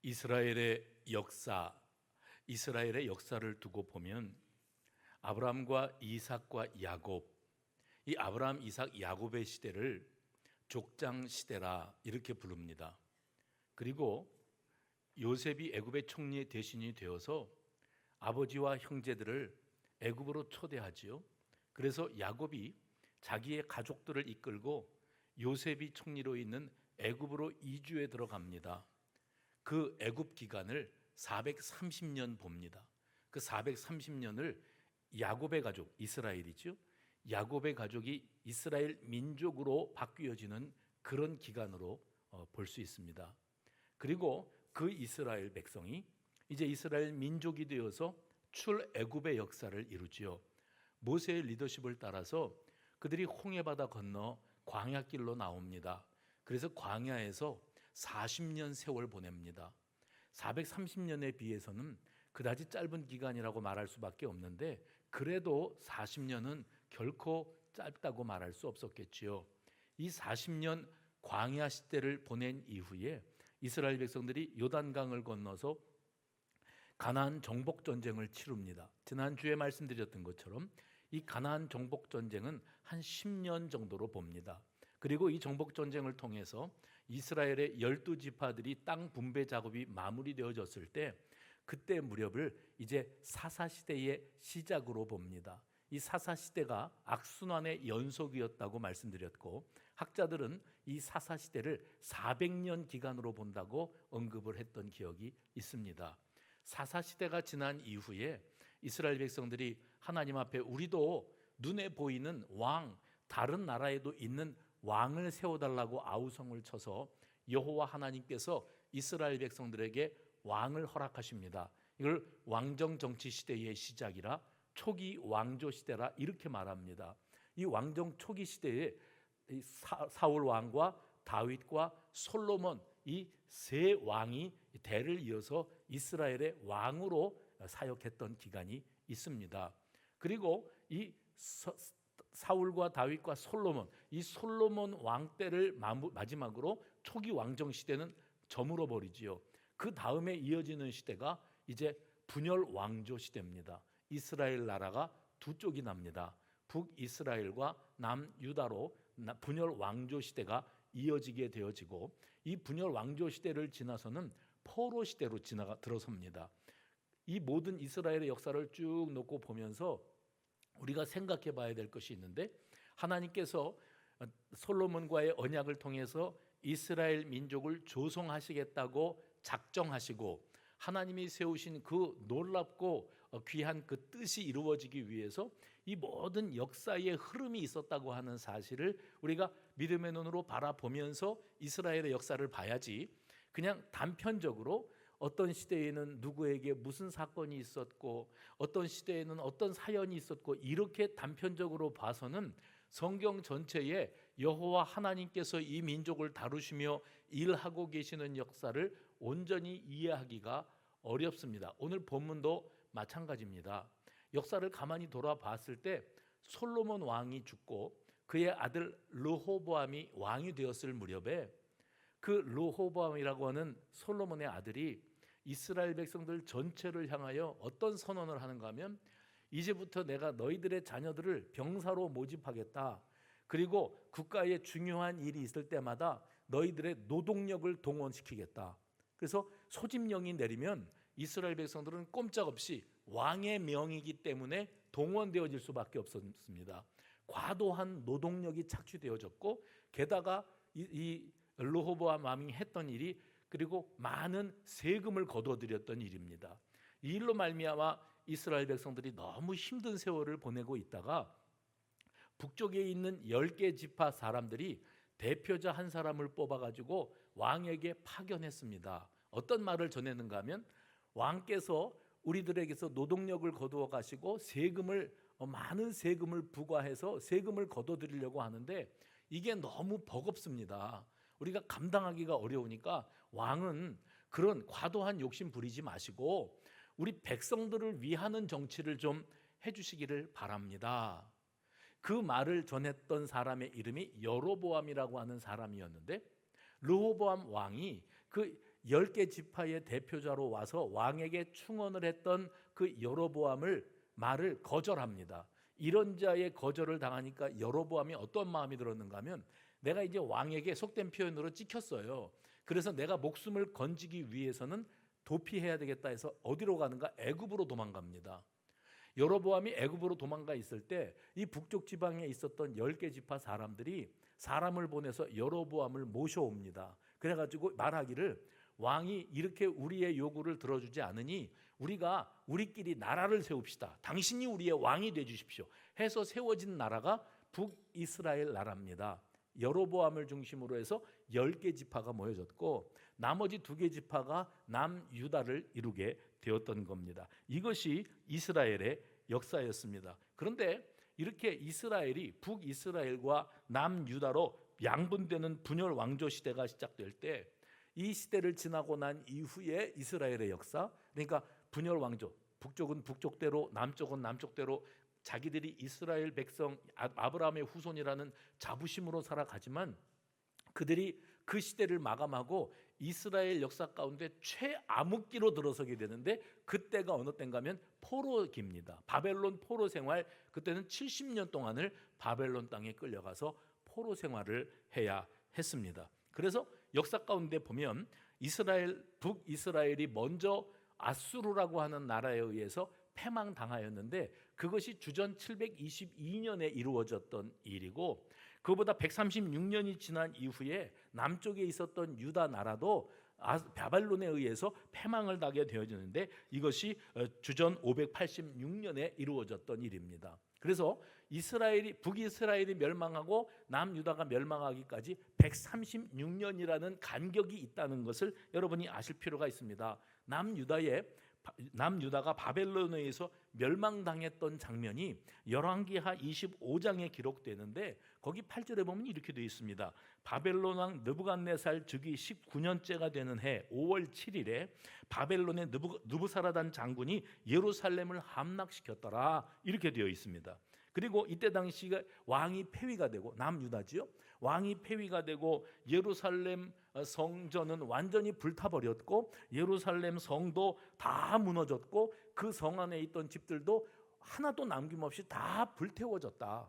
이스라엘의 역사, 이스라엘의 역사를 두고 보면 아브라함과 이삭과 야곱, 이 아브라함, 이삭, 야곱의 시대를 족장 시대라 이렇게 부릅니다. 그리고 요셉이 애굽의 총리 대신이 되어서 아버지와 형제들을 애굽으로 초대하지요. 그래서 야곱이 자기의 가족들을 이끌고 요셉이 총리로 있는 애굽으로 이주에 들어갑니다. 그 애굽 기간을 430년 봅니다. 그 430년을 야곱의 가족, 이스라엘이죠. 야곱의 가족이 이스라엘 민족으로 바뀌어지는 그런 기간으로 볼 수 있습니다. 그리고 그 이스라엘 백성이 이제 이스라엘 민족이 되어서 출애굽의 역사를 이루지요. 모세의 리더십을 따라서 그들이 홍해바다 건너 광야길로 나옵니다. 그래서 광야에서 40년 세월 보냅니다. 430년에 비해서는 그다지 짧은 기간이라고 말할 수밖에 없는데 그래도 40년은 결코 짧다고 말할 수 없었겠지요. 이 40년 광야 시대를 보낸 이후에 이스라엘 백성들이 요단강을 건너서 가나안 정복 전쟁을 치릅니다. 지난주에 말씀드렸던 것처럼 이 가나안 정복 전쟁은 한 10년 정도로 봅니다. 그리고 이 정복 전쟁을 통해서 이스라엘의 12지파들이 땅 분배 작업이 마무리되어졌을 때 그때 무렵을 이제 사사시대의 시작으로 봅니다. 이 사사시대가 악순환의 연속이었다고 말씀드렸고 학자들은 이 사사시대를 400년 기간으로 본다고 언급을 했던 기억이 있습니다. 사사시대가 지난 이후에 이스라엘 백성들이 하나님 앞에 우리도 눈에 보이는 왕, 다른 나라에도 있는 왕을 세워달라고 아우성을 쳐서 여호와 하나님께서 이스라엘 백성들에게 왕을 허락하십니다. 이걸 왕정 정치 시대의 시작이라 초기 왕조 시대라 이렇게 말합니다. 이 왕정 초기 시대에 사울 왕과 다윗과 솔로몬 이 세 왕이 대를 이어서 이스라엘의 왕으로 사역했던 기간이 있습니다. 그리고 이 사울과 다윗과 솔로몬 이 솔로몬 왕 때를 마지막으로 초기 왕정 시대는 저물어 버리지요. 그 다음에 이어지는 시대가 이제 분열 왕조 시대입니다. 이스라엘 나라가 두 쪽이 납니다. 북이스라엘과 남유다로 분열 왕조 시대가 이어지게 되어지고 이 분열 왕조 시대를 지나서는 포로 시대로 들어섭니다. 이 모든 이스라엘의 역사를 쭉 놓고 보면서 우리가 생각해 봐야 될 것이 있는데 하나님께서 솔로몬과의 언약을 통해서 이스라엘 민족을 조성하시겠다고 작정하시고 하나님이 세우신 그 놀랍고 귀한 그 뜻이 이루어지기 위해서 이 모든 역사의 흐름이 있었다고 하는 사실을 우리가 믿음의 눈으로 바라보면서 이스라엘의 역사를 봐야지 그냥 단편적으로 어떤 시대에는 누구에게 무슨 사건이 있었고 어떤 시대에는 어떤 사연이 있었고 이렇게 단편적으로 봐서는 성경 전체에 여호와 하나님께서 이 민족을 다루시며 일하고 계시는 역사를 온전히 이해하기가 어렵습니다. 오늘 본문도 마찬가지입니다. 역사를 가만히 돌아봤을 때 솔로몬 왕이 죽고 그의 아들 르호보암이 왕이 되었을 무렵에 그 르호보암이라고 하는 솔로몬의 아들이 이스라엘 백성들 전체를 향하여 어떤 선언을 하는가 하면 이제부터 내가 너희들의 자녀들을 병사로 모집하겠다. 그리고 국가에 중요한 일이 있을 때마다 너희들의 노동력을 동원시키겠다. 그래서 소집령이 내리면 이스라엘 백성들은 꼼짝없이 왕의 명이기 때문에 동원되어질 수밖에 없었습니다. 과도한 노동력이 착취되어졌고 게다가 이 르호보암 왕이 했던 일이 그리고 많은 세금을 거둬들였던 일입니다. 이 일로 말미암아 이스라엘 백성들이 너무 힘든 세월을 보내고 있다가 북쪽에 있는 10개 지파 사람들이 대표자 한 사람을 뽑아가지고 왕에게 파견했습니다. 어떤 말을 전했는가 하면 왕께서 우리들에게서 노동력을 거두어 가시고 많은 세금을 부과해서 세금을 거둬들이려고 하는데 이게 너무 버겁습니다. 우리가 감당하기가 어려우니까 왕은 그런 과도한 욕심 부리지 마시고 우리 백성들을 위하는 정치를 좀 해주시기를 바랍니다. 그 말을 전했던 사람의 이름이 여로보암이라고 하는 사람이었는데 르호보암 왕이 그 10개 지파의 대표자로 와서 왕에게 충언을 했던 그 여로보암을 말을 거절합니다. 이런 자의 거절을 당하니까 여로보암이 어떤 마음이 들었는가 하면 내가 이제 왕에게 속된 표현으로 찍혔어요. 그래서 내가 목숨을 건지기 위해서는 도피해야 되겠다 해서 어디로 가는가? 애굽으로 도망갑니다. 여로보암이 애굽으로 도망가 있을 때 이 북쪽 지방에 있었던 10개 지파 사람들이 사람을 보내서 여로보암을 모셔옵니다. 그래가지고 말하기를 왕이 이렇게 우리의 요구를 들어주지 않으니 우리가 우리끼리 나라를 세웁시다. 당신이 우리의 왕이 되주십시오 해서 세워진 나라가 북이스라엘 나라입니다. 여로보암을 중심으로 해서 10개 지파가 모여졌고 나머지 2개 지파가 남유다를 이루게 되었던 겁니다. 이것이 이스라엘의 역사였습니다. 그런데 이렇게 이스라엘이 북이스라엘과 남유다로 양분되는 분열 왕조 시대가 시작될 때 이 시대를 지나고 난 이후에 이스라엘의 역사, 그러니까 분열 왕조, 북쪽은 북쪽대로 남쪽은 남쪽대로 자기들이 이스라엘 백성 아브라함의 후손이라는 자부심으로 살아가지만 그들이 그 시대를 마감하고 이스라엘 역사 가운데 최암흑기로 들어서게 되는데 그때가 어느 때인가 하면 포로기입니다. 바벨론 포로 생활, 그때는 70년 동안을 바벨론 땅에 끌려가서 포로 생활을 해야 했습니다. 그래서 역사 가운데 보면 북이스라엘이 먼저 아수르라고 하는 나라에 의해서 패망당하였는데 그것이 주전 722년에 이루어졌던 일이고 그보다 136년이 지난 이후에 남쪽에 있었던 유다 나라도 바벨론에 의해서 패망을 당하게 되어지는데 이것이 주전 586년에 이루어졌던 일입니다. 그래서 북이스라엘이 멸망하고 남유다가 멸망하기까지 136년이라는 간격이 있다는 것을 여러분이 아실 필요가 있습니다. 남유다가 바벨론에 의해서 멸망당했던 장면이 열왕기하 25장에 기록되는데 거기 8절에 보면 이렇게 되어 있습니다. 바벨론 왕 느부갓네살 즉위 19년째가 되는 해 5월 7일에 바벨론의 느부사라단 장군이 예루살렘을 함락시켰더라 이렇게 되어 있습니다. 그리고 이때 당시에 왕이 폐위가 되고 남유다지요. 왕이 폐위가 되고 예루살렘 성전은 완전히 불타버렸고 예루살렘 성도 다 무너졌고 그 성 안에 있던 집들도 하나도 남김없이 다 불태워졌다.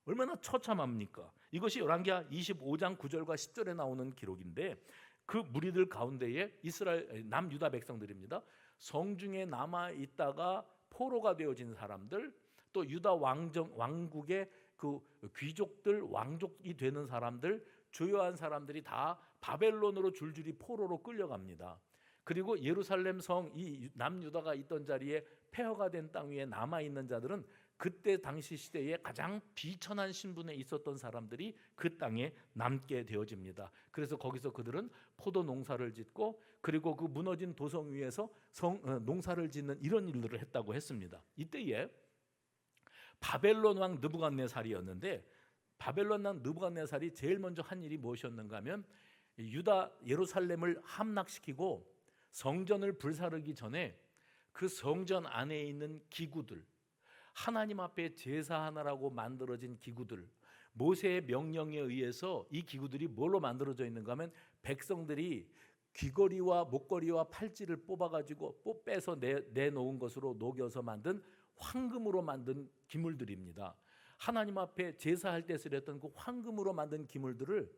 얼마나 처참합니까? 이것이 열왕기하 25장 9절과 10절에 나오는 기록인데 그 무리들 가운데에 이스라엘 남유다 백성들입니다. 성중에 남아 있다가 포로가 되어진 사람들, 또 유다 왕국의 그 귀족들, 왕족이 되는 사람들, 주요한 사람들이 다 바벨론으로 줄줄이 포로로 끌려갑니다. 그리고 예루살렘 성, 이 남유다가 있던 자리에 폐허가 된 땅 위에 남아 있는 자들은 그때 당시 시대에 가장 비천한 신분에 있었던 사람들이 그 땅에 남게 되어집니다. 그래서 거기서 그들은 포도 농사를 짓고 그리고 그 무너진 도성 위에서 농사를 짓는 이런 일들을 했다고 했습니다. 이때에 바벨론 왕 느부갓네살이었는데 바벨론 왕 느부갓네살이 제일 먼저 한 일이 무엇이었는가 하면 유다 예루살렘을 함락시키고 성전을 불사르기 전에 그 성전 안에 있는 기구들, 하나님 앞에 제사하느라고 만들어진 기구들, 모세의 명령에 의해서 이 기구들이 뭘로 만들어져 있는가 하면 백성들이 귀걸이와 목걸이와 팔찌를 뽑아가지고 빼서 내놓은 것으로 녹여서 만든 황금으로 만든 기물들입니다. 하나님 앞에 제사할 때 쓰였던 그 황금으로 만든 기물들을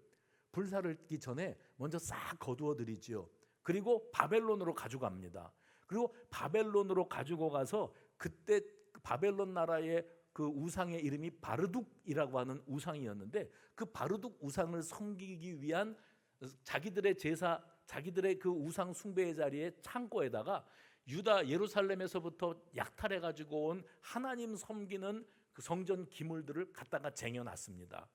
불사르기 전에 먼저 싹 거두어 드리지요. 그리고 바벨론으로 가져갑니다. 그리고 바벨론으로 가지고 가서 그때 바벨론 나라의 그 우상의 이름이 바르둑이라고 하는 우상이었는데 그 바르둑 우상을 섬기기 위한 자기들의 제사, 자기들의 그 우상 숭배의 자리에 창고에다가 유다 예루살렘에서부터 약탈해 가지고 온 하나님 섬기는 그 성전 기물들을 갖다가 쟁여놨습니다.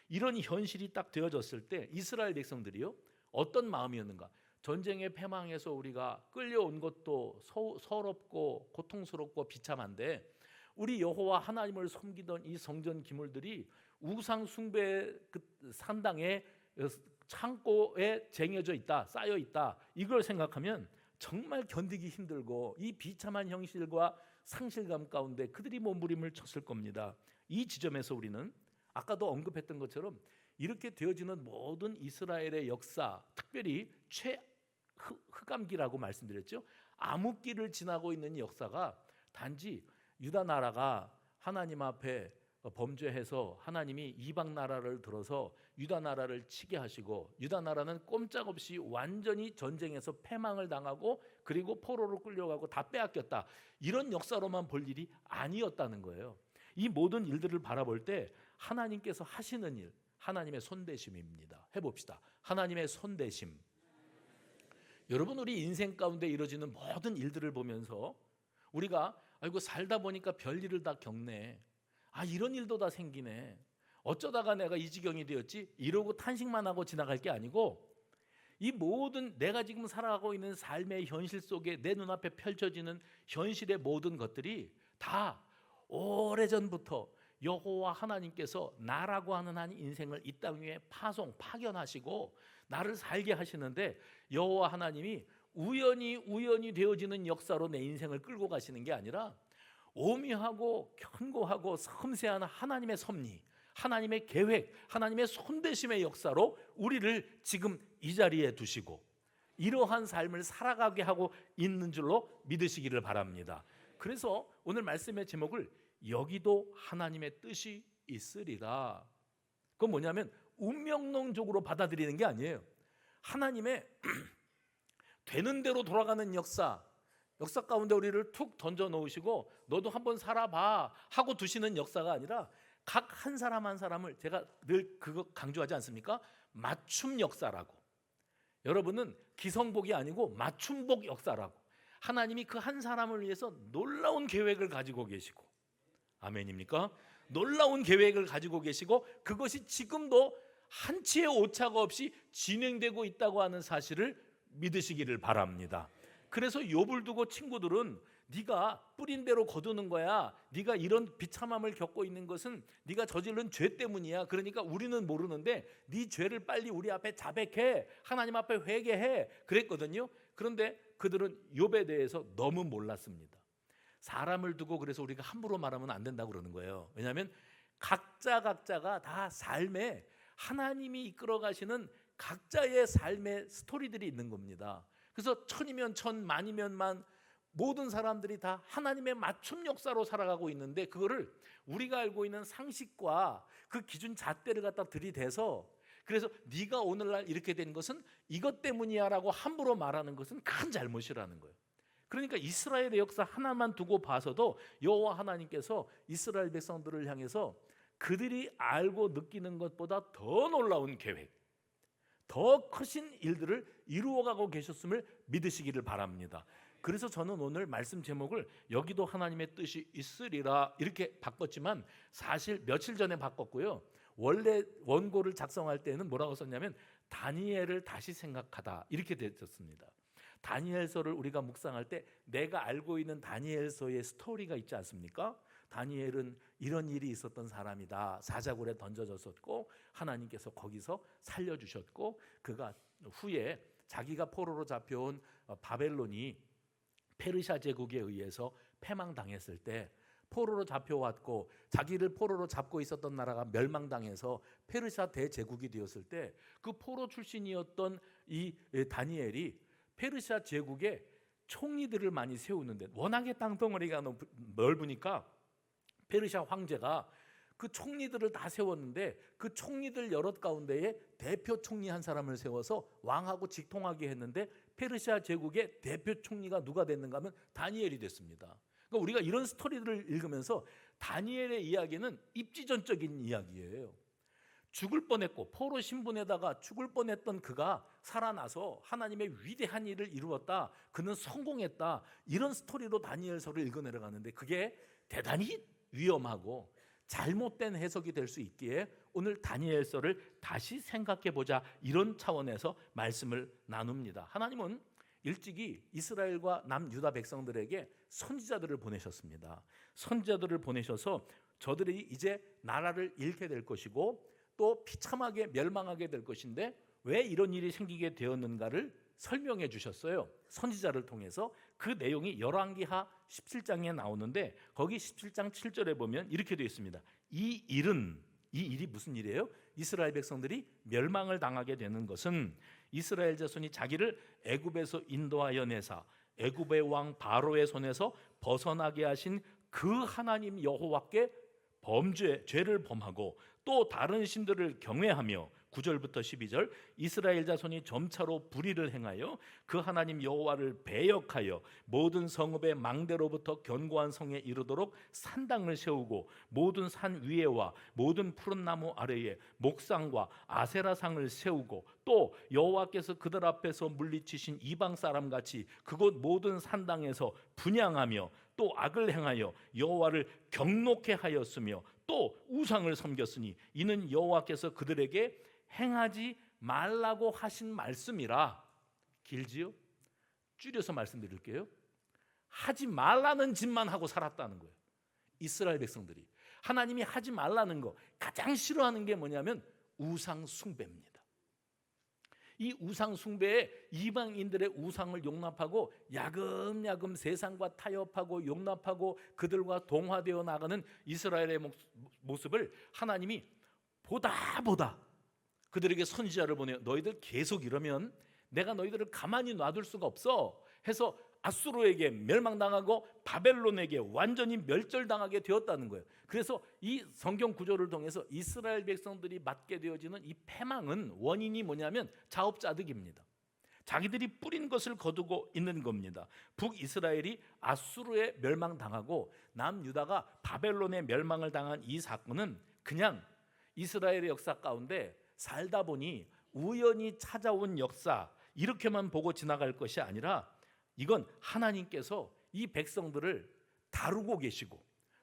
이런 현실이 딱 되어졌을 때 이스라엘 백성들이요 어떤 마음이었는가? 전쟁의 패망에서 우리가 끌려온 것도 서럽고 고통스럽고 비참한데 우리 여호와 하나님을 섬기던 이 성전 기물들이 우상 숭배 그 산당의 창고에 쟁여져 있다, 쌓여 있다. 이걸 생각하면 정말 견디기 힘들고 이 비참한 현실과 상실감 가운데 그들이 몸부림을 쳤을 겁니다. 이 지점에서 우리는 아까도 언급했던 것처럼 이렇게 되어지는 모든 이스라엘의 역사, 특별히 흑암기라고 말씀드렸죠. 암흑기를 지나고 있는 역사가 단지 유다 나라가 하나님 앞에 범죄해서 하나님이 이방 나라를 들어서 유다 나라를 치게 하시고 유다 나라는 꼼짝없이 완전히 전쟁에서 패망을 당하고 그리고 포로로 끌려가고 다 빼앗겼다, 이런 역사로만 볼 일이 아니었다는 거예요. 이 모든 일들을 바라볼 때 하나님께서 하시는 일, 하나님의 손대심입니다. 해봅시다. 하나님의 손대심. 여러분, 우리 인생 가운데 이루어지는 모든 일들을 보면서 우리가 아이고 살다 보니까 별일을 다 겪네, 이런 일도 다 생기네, 어쩌다가 내가 이 지경이 되었지, 이러고 탄식만 하고 지나갈 게 아니고 이 모든 내가 지금 살아가고 있는 삶의 현실 속에 내 눈앞에 펼쳐지는 현실의 모든 것들이 다 오래전부터 여호와 하나님께서 나라고 하는 한 인생을 이 땅 위에 파견하시고 나를 살게 하시는데, 여호와 하나님이 우연히 되어지는 역사로 내 인생을 끌고 가시는 게 아니라 오묘하고 견고하고 섬세한 하나님의 섭리, 하나님의 계획, 하나님의 손대심의 역사로 우리를 지금 이 자리에 두시고 이러한 삶을 살아가게 하고 있는 줄로 믿으시기를 바랍니다. 그래서 오늘 말씀의 제목을 여기도 하나님의 뜻이 있으리라. 그건 뭐냐면 운명론적으로 받아들이는 게 아니에요. 하나님의 되는 대로 돌아가는 역사 가운데 우리를 툭 던져 놓으시고 너도 한번 살아봐 하고 두시는 역사가 아니라 각 한 사람 한 사람을, 제가 늘 그거 강조하지 않습니까? 맞춤 역사라고. 여러분은 기성복이 아니고 맞춤복 역사라고. 하나님이 그 한 사람을 위해서 놀라운 계획을 가지고 계시고, 아멘입니까? 놀라운 계획을 가지고 계시고 그것이 지금도 한치의 오차가 없이 진행되고 있다고 하는 사실을 믿으시기를 바랍니다. 그래서 욥을 두고 친구들은 네가 뿌린 대로 거두는 거야, 네가 이런 비참함을 겪고 있는 것은 네가 저지른 죄 때문이야, 그러니까 우리는 모르는데 네 죄를 빨리 우리 앞에 자백해, 하나님 앞에 회개해, 그랬거든요. 그런데 그들은 욥에 대해서 너무 몰랐습니다. 사람을 두고 그래서 우리가 함부로 말하면 안 된다고 그러는 거예요. 왜냐하면 각자가 다 삶에 하나님이 이끌어 가시는 각자의 삶의 스토리들이 있는 겁니다. 그래서 천이면 천, 만이면 만, 모든 사람들이 다 하나님의 맞춤 역사로 살아가고 있는데 그거를 우리가 알고 있는 상식과 그 기준 잣대를 갖다 들이대서 그래서 네가 오늘날 이렇게 된 것은 이것 때문이야 라고 함부로 말하는 것은 큰 잘못이라는 거예요. 그러니까 이스라엘의 역사 하나만 두고 봐서도 여호와 하나님께서 이스라엘 백성들을 향해서 그들이 알고 느끼는 것보다 더 놀라운 계획, 더 크신 일들을 이루어가고 계셨음을 믿으시기를 바랍니다. 그래서 저는 오늘 말씀 제목을 여기도 하나님의 뜻이 있으리라 이렇게 바꿨지만 사실 며칠 전에 바꿨고요. 원래 원고를 작성할 때는 뭐라고 썼냐면 다니엘을 다시 생각하다 이렇게 됐었습니다. 다니엘서를 우리가 묵상할 때 내가 알고 있는 다니엘서의 스토리가 있지 않습니까? 다니엘은 이런 일이 있었던 사람이다. 사자굴에 던져졌었고 하나님께서 거기서 살려주셨고 그가 후에 자기가 포로로 잡혀온 바벨론이 페르시아 제국에 의해서 패망당했을 때 포로로 잡혀왔고 자기를 포로로 잡고 있었던 나라가 멸망당해서 페르시아 대제국이 되었을 때 그 포로 출신이었던 이 다니엘이 페르시아 제국에 총리들을 많이 세우는데 워낙에 땅덩어리가 넓으니까 페르시아 황제가 그 총리들을 다 세웠는데 그 총리들 여럿 가운데에 대표 총리 한 사람을 세워서 왕하고 직통하게 했는데 페르시아 제국의 대표 총리가 누가 됐는가 하면 다니엘이 됐습니다. 그러니까 우리가 이런 스토리들을 읽으면서 다니엘의 이야기는 입지전적인 이야기예요. 죽을 뻔했고 포로 신분에다가 죽을 뻔했던 그가 살아나서 하나님의 위대한 일을 이루었다. 그는 성공했다. 이런 스토리로 다니엘서를 읽어내려가는데 그게 대단히 위험하고 잘못된 해석이 될 수 있기에 오늘 다니엘서를 다시 생각해보자 이런 차원에서 말씀을 나눕니다. 하나님은 일찍이 이스라엘과 남유다 백성들에게 선지자들을 보내셨습니다. 선지자들을 보내셔서 저들이 이제 나라를 잃게 될 것이고 또 비참하게 멸망하게 될 것인데 왜 이런 일이 생기게 되었는가를 설명해 주셨어요. 선지자를 통해서. 그 내용이 열왕기하 17장에 나오는데 거기 17장 7절에 보면 이렇게 되어 있습니다. 이 일이 무슨 일이에요? 이스라엘 백성들이 멸망을 당하게 되는 것은 이스라엘 자손이 자기를 애굽에서 인도하여 내사 애굽의 왕 바로의 손에서 벗어나게 하신 그 하나님 여호와께 죄를 범하고 또 다른 신들을 경외하며 9절부터 12절 이스라엘 자손이 점차로 불의를 행하여 그 하나님 여호와를 배역하여 모든 성읍의 망대로부터 견고한 성에 이르도록 산당을 세우고 모든 산 위에와 모든 푸른 나무 아래에 목상과 아세라상을 세우고 또 여호와께서 그들 앞에서 물리치신 이방 사람같이 그곳 모든 산당에서 분향하며 또 악을 행하여 여호와를 경노케 하였으며 또 우상을 섬겼으니 이는 여호와께서 그들에게 행하지 말라고 하신 말씀이라. 길지요? 줄여서 말씀드릴게요. 하지 말라는 짓만 하고 살았다는 거예요. 이스라엘 백성들이 하나님이 하지 말라는 거 가장 싫어하는 게 뭐냐면 우상 숭배입니다. 이 우상 숭배에 이방인들의 우상을 용납하고 야금야금 세상과 타협하고 용납하고 그들과 동화되어 나가는 이스라엘의 모습을 하나님이 보다 그들에게 선지자를 보내요. 너희들 계속 이러면 내가 너희들을 가만히 놔둘 수가 없어 해서 아수르에게 멸망당하고 바벨론에게 완전히 멸절당하게 되었다는 거예요. 그래서 이 성경 구조를 통해서 이스라엘 백성들이 맞게 되어지는 이 패망은 원인이 뭐냐면 자업자득입니다. 자기들이 뿌린 것을 거두고 있는 겁니다. 북이스라엘이 아수르에 멸망당하고 남유다가 바벨론에 멸망을 당한 이 사건은 그냥 이스라엘의 역사 가운데 살다 보니 우연히 찾아온 역사 이렇게만 보고 지나갈 것이 아니라 이건 하나님께서 이 백성들을 다루고 계시고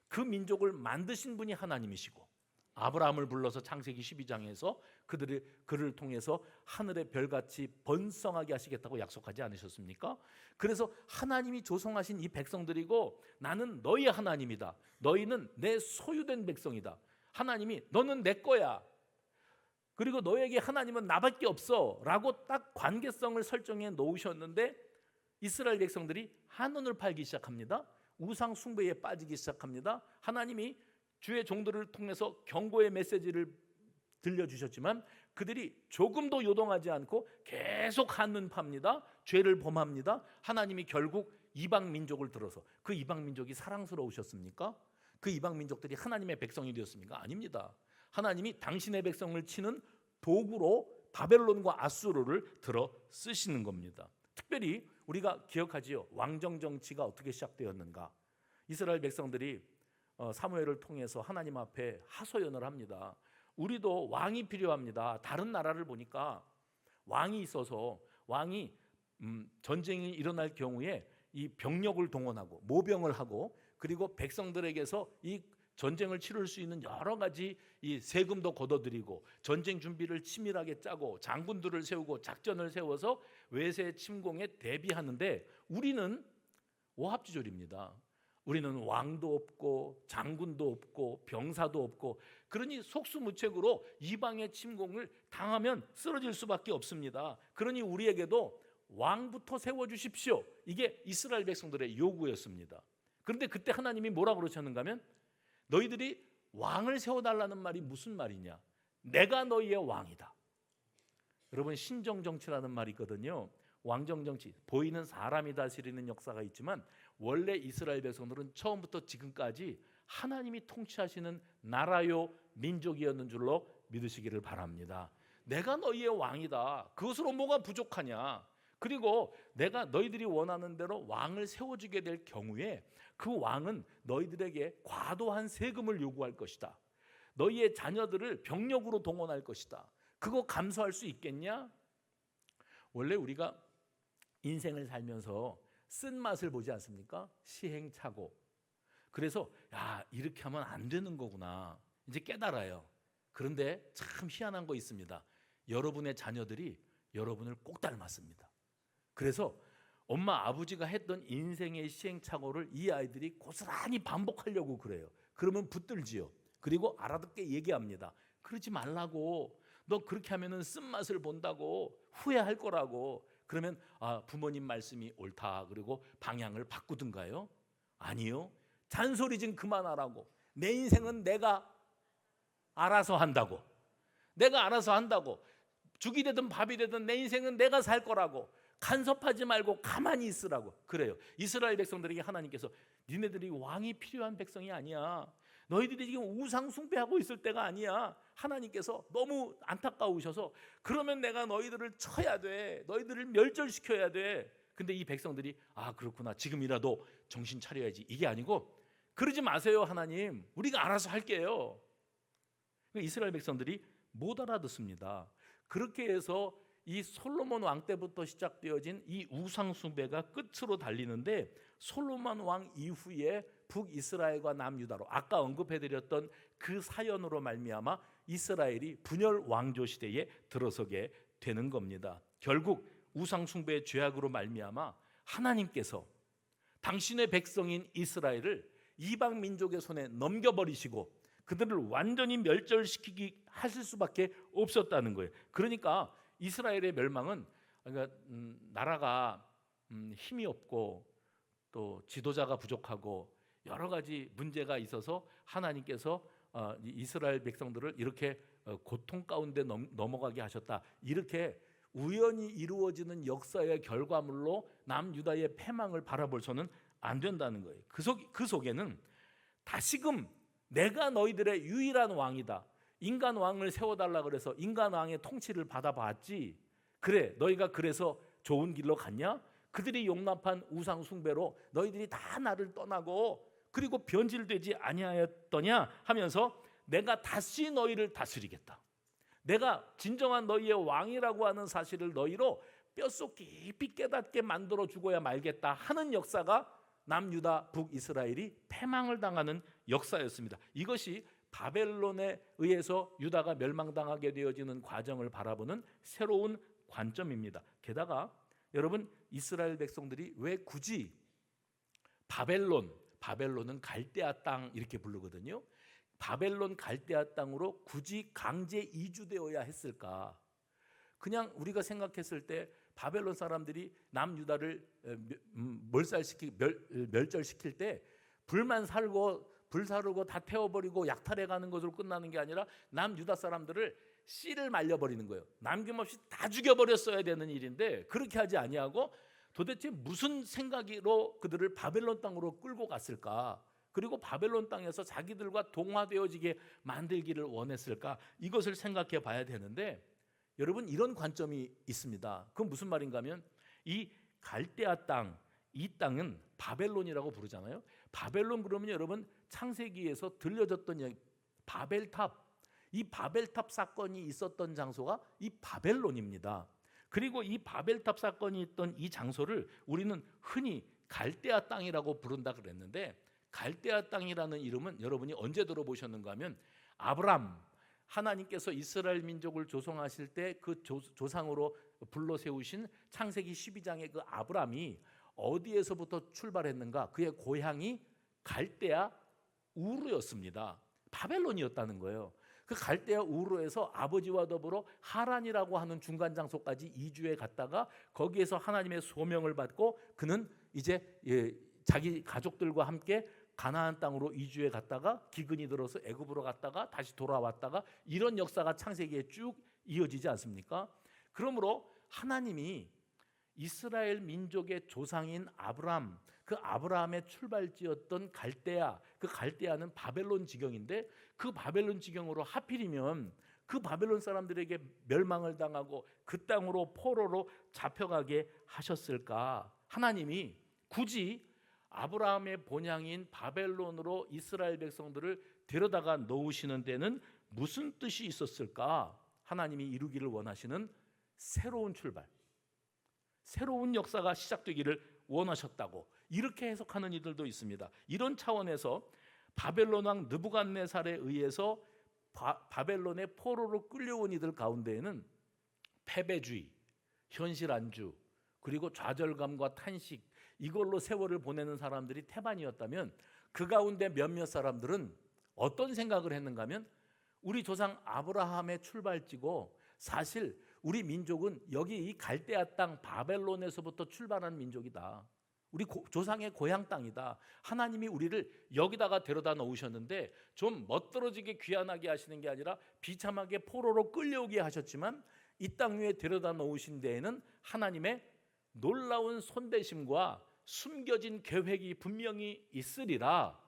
그 민족을 만드신 분이 하나님이시고 아브라함을 불러서 창세기 12장에서 그를 통해서 하늘의 별같이 번성하게 하시겠다고 약속하지 않으셨습니까? 그래서 하나님이 조성하신 이 백성들이고 나는 너희 하나님이다. 너희는 내 소유된 백성이다. 하나님이 너는 내 거야. 그리고 너에게 하나님은 나밖에 없어 라고 딱 관계성을 설정해 놓으셨는데 이스라엘 백성들이 한눈을 팔기 시작합니다. 우상 숭배에 빠지기 시작합니다. 하나님이 주의 종들을 통해서 경고의 메시지를 들려주셨지만 그들이 조금도 요동하지 않고 계속 한눈 팝니다. 죄를 범합니다. 하나님이 결국 이방 민족을 들어서 그 이방 민족이 사랑스러우셨습니까? 그 이방 민족들이 하나님의 백성이 되었습니까? 아닙니다. 하나님이 당신의 백성을 치는 도구로 바벨론과 아수르를 들어 쓰시는 겁니다. 특별히 우리가 기억하지요. 왕정 정치가 어떻게 시작되었는가? 이스라엘 백성들이 사무엘을 통해서 하나님 앞에 하소연을 합니다. 우리도 왕이 필요합니다. 다른 나라를 보니까 왕이 있어서 왕이 전쟁이 일어날 경우에 이 병력을 동원하고 모병을 하고 그리고 백성들에게서 이 전쟁을 치를 수 있는 여러 가지 이 세금도 걷어들이고 전쟁 준비를 치밀하게 짜고 장군들을 세우고 작전을 세워서 외세 침공에 대비하는데 우리는 오합지졸입니다. 우리는 왕도 없고 장군도 없고 병사도 없고 그러니 속수무책으로 이방의 침공을 당하면 쓰러질 수밖에 없습니다. 그러니 우리에게도 왕부터 세워주십시오. 이게 이스라엘 백성들의 요구였습니다. 그런데 그때 하나님이 뭐라고 그러셨는가 하면 너희들이 왕을 세워달라는 말이 무슨 말이냐? 내가 너희의 왕이다. 여러분 신정정치라는 말이 있거든요. 왕정정치, 보이는 사람이 다스리는 역사가 있지만 원래 이스라엘 백성들은 처음부터 지금까지 하나님이 통치하시는 나라요 민족이었는 줄로 믿으시기를 바랍니다. 내가 너희의 왕이다. 그것으로 뭐가 부족하냐? 그리고 내가 너희들이 원하는 대로 왕을 세워주게 될 경우에 그 왕은 너희들에게 과도한 세금을 요구할 것이다. 너희의 자녀들을 병력으로 동원할 것이다. 그거 감수할 수 있겠냐? 원래 우리가 인생을 살면서 쓴맛을 보지 않습니까? 시행착오. 그래서 이렇게 하면 안 되는 거구나 이제 깨달아요. 그런데 참 희한한 거 있습니다. 여러분의 자녀들이 여러분을 꼭 닮았습니다. 그래서 엄마 아버지가 했던 인생의 시행착오를 이 아이들이 고스란히 반복하려고 그래요. 그러면 붙들지요. 그리고 알아듣게 얘기합니다. 그러지 말라고. 너 그렇게 하면은 쓴맛을 본다고 후회할 거라고. 그러면 부모님 말씀이 옳다. 그리고 방향을 바꾸든가요? 아니요. 잔소리 좀 그만하라고. 내 인생은 내가 알아서 한다고. 내가 알아서 한다고. 죽이 되든 밥이 되든 내 인생은 내가 살 거라고, 간섭하지 말고 가만히 있으라고. 그래요. 이스라엘 백성들에게 하나님께서 니네들이 왕이 필요한 백성이 아니야. 너희들이 지금 우상 숭배하고 있을 때가 아니야. 하나님께서 너무 안타까우셔서 그러면 내가 너희들을 쳐야 돼. 너희들을 멸절시켜야 돼. 근데 이 백성들이 아 그렇구나, 지금이라도 정신 차려야지, 이게 아니고 그러지 마세요 하나님, 우리가 알아서 할게요. 이스라엘 백성들이 못 알아듣습니다. 그렇게 해서 이 솔로몬 왕 때부터 시작되어진 이 우상 숭배가 끝으로 달리는데, 솔로몬 왕 이후에 북이스라엘과 남유다로 아까 언급해드렸던 그 사연으로 말미암아 이스라엘이 분열 왕조 시대에 들어서게 되는 겁니다. 결국 우상 숭배의 죄악으로 말미암아 하나님께서 당신의 백성인 이스라엘을 이방 민족의 손에 넘겨버리시고 그들을 완전히 멸절시키기 하실 수밖에 없었다는 거예요. 그러니까 이스라엘의 멸망은, 그러니까 나라가 힘이 없고 또 지도자가 부족하고 여러 가지 문제가 있어서 하나님께서 이스라엘 백성들을 이렇게 고통 가운데 넘어가게 하셨다, 이렇게 우연히 이루어지는 역사의 결과물로 남유다의 패망을 바라볼서는 안 된다는 거예요. 그 속에는 다시금 내가 너희들의 유일한 왕이다, 인간 왕을 세워달라 그래서 인간 왕의 통치를 받아봤지, 그래 너희가 그래서 좋은 길로 갔냐? 그들이 용납한 우상 숭배로 너희들이 다 나를 떠나고 그리고 변질되지 아니하였더냐 하면서 내가 다시 너희를 다스리겠다, 내가 진정한 너희의 왕이라고 하는 사실을 너희로 뼛속 깊이 깨닫게 만들어 주고야 말겠다 하는 역사가 남유다 북이스라엘이 패망을 당하는 역사였습니다. 이것이 바벨론에 의해서 유다가 멸망당하게 되어지는 과정을 바라보는 새로운 관점입니다. 게다가 여러분, 이스라엘 백성들이 왜 굳이 바벨론은 갈대아 땅 이렇게 부르거든요. 바벨론 갈대아 땅으로 굳이 강제 이주되어야 했을까? 그냥 우리가 생각했을 때 바벨론 사람들이 남유다를 멸절시킬 때 불만 살고 불 사르고 다 태워버리고 약탈해가는 것으로 끝나는 게 아니라 남유다 사람들을 씨를 말려버리는 거예요. 남김없이 다 죽여버렸어야 되는 일인데 그렇게 하지 아니하고 도대체 무슨 생각으로 그들을 바벨론 땅으로 끌고 갔을까? 그리고 바벨론 땅에서 자기들과 동화되어지게 만들기를 원했을까? 이것을 생각해 봐야 되는데, 여러분 이런 관점이 있습니다. 그건 무슨 말인가 하면 이 갈대아 땅, 이 땅은 바벨론이라고 부르잖아요. 바벨론 그러면 여러분 창세기에서 들려졌던 바벨탑, 이 바벨탑 사건이 있었던 장소가 이 바벨론입니다. 그리고 이 바벨탑 사건이 있던 이 장소를 우리는 흔히 갈대아 땅이라고 부른다 그랬는데, 갈대아 땅이라는 이름은 여러분이 언제 들어보셨는가 하면 아브람, 하나님께서 이스라엘 민족을 조성하실 때 그 조상으로 불러 세우신 창세기 12장의 그 아브람이 어디에서부터 출발했는가? 그의 고향이 갈대아 우르였습니다. 바벨론이었다는 거예요. 그 갈대아 우르에서 아버지와 더불어 하란이라고 하는 중간 장소까지 이주해 갔다가 거기에서 하나님의 소명을 받고 그는 이제 자기 가족들과 함께 가나안 땅으로 이주해 갔다가 기근이 들어서 애굽으로 갔다가 다시 돌아왔다가 이런 역사가 창세기에 쭉 이어지지 않습니까? 그러므로 하나님이 이스라엘 민족의 조상인 아브람, 그 아브라함의 출발지였던 갈대아, 그 갈대아는 바벨론 지경인데 그 바벨론 지경으로 하필이면 그 바벨론 사람들에게 멸망을 당하고 그 땅으로 포로로 잡혀가게 하셨을까? 하나님이 굳이 아브라함의 본향인 바벨론으로 이스라엘 백성들을 데려다가 놓으시는 데는 무슨 뜻이 있었을까? 하나님이 이루기를 원하시는 새로운 출발, 새로운 역사가 시작되기를 원하셨다고 이렇게 해석하는 이들도 있습니다. 이런 차원에서 바벨론 왕 느부갓네살에 의해서 바벨론의 포로로 끌려온 이들 가운데에는 패배주의, 현실 안주, 그리고 좌절감과 탄식, 이걸로 세월을 보내는 사람들이 태반이었다면 그 가운데 몇몇 사람들은 어떤 생각을 했는가 하면 우리 조상 아브라함의 출발지고 사실 우리 민족은 여기 이 갈대아 땅 바벨론에서부터 출발한 민족이다. 우리 조상의 고향 땅이다. 하나님이 우리를 여기다가 데려다 놓으셨는데 좀 멋들어지게 귀환하게 하시는 게 아니라 비참하게 포로로 끌려오게 하셨지만 이 땅 위에 데려다 놓으신 데에는 하나님의 놀라운 손대심과 숨겨진 계획이 분명히 있으리라.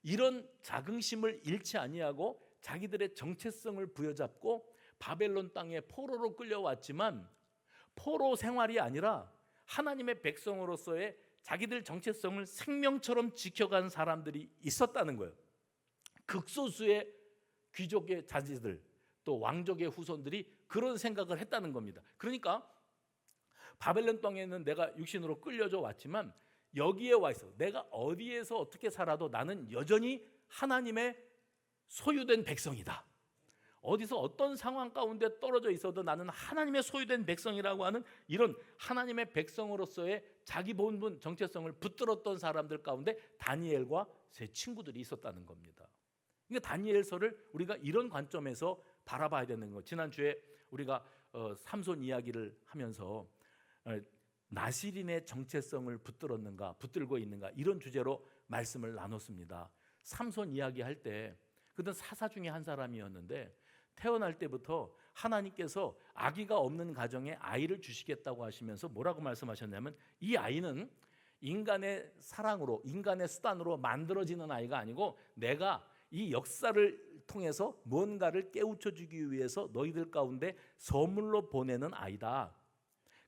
이런 자긍심을 잃지 아니하고 자기들의 정체성을 부여잡고 바벨론 땅에 포로로 끌려왔지만 포로 생활이 아니라 하나님의 백성으로서의 자기들 정체성을 생명처럼 지켜간 사람들이 있었다는 거예요. 극소수의 귀족의 자제들 또 왕족의 후손들이 그런 생각을 했다는 겁니다. 그러니까 바벨론 땅에는 내가 육신으로 끌려져 왔지만 여기에 와 있어. 내가 어디에서 어떻게 살아도 나는 여전히 하나님의 소유된 백성이다. 어디서 어떤 상황 가운데 떨어져 있어도 나는 하나님의 소유된 백성이라고 하는 이런 하나님의 백성으로서의 자기 본분 정체성을 붙들었던 사람들 가운데 다니엘과 세 친구들이 있었다는 겁니다. 그러니까 다니엘서를 우리가 이런 관점에서 바라봐야 되는 거. 지난주에 우리가 삼손 이야기를 하면서 나실인의 정체성을 붙들고 있는가 이런 주제로 말씀을 나눴습니다. 삼손 이야기할 때 그는 사사 중에 한 사람이었는데 태어날 때부터 하나님께서 아기가 없는 가정에 아이를 주시겠다고 하시면서 뭐라고 말씀하셨냐면 이 아이는 인간의 사랑으로 인간의 수단으로 만들어지는 아이가 아니고 내가 이 역사를 통해서 무언가를 깨우쳐 주기 위해서 너희들 가운데 선물로 보내는 아이다.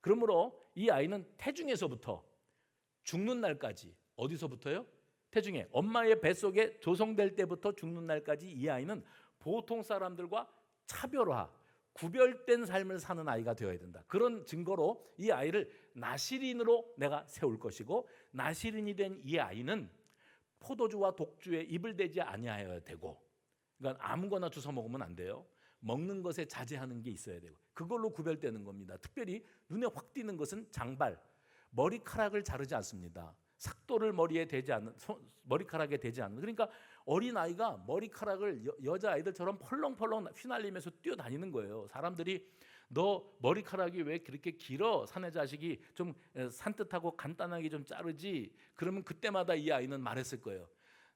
그러므로 이 아이는 태중에서부터 죽는 날까지 어디서부터요? 태중에 엄마의 뱃속에 조성될 때부터 죽는 날까지 이 아이는 보통 사람들과 차별화, 구별된 삶을 사는 아이가 되어야 된다. 그런 증거로 이 아이를 나실인으로 내가 세울 것이고 나실인이 된 이 아이는 포도주와 독주에 입을 대지 아니하여야 되고 그러니까 아무거나 주워 먹으면 안 돼요. 먹는 것에 자제하는 게 있어야 되고 그걸로 구별되는 겁니다. 특별히 눈에 확 띄는 것은 장발, 머리카락을 자르지 않습니다. 삭도를 머리카락에 대지 않는. 그러니까 어린 아이가 머리카락을 여자 아이들처럼 펄렁펄렁 휘날리면서 뛰어다니는 거예요. 사람들이 너 머리카락이 왜 그렇게 길어? 사내 자식이 좀 산뜻하고 간단하게 좀 자르지. 그러면 그때마다 이 아이는 말했을 거예요.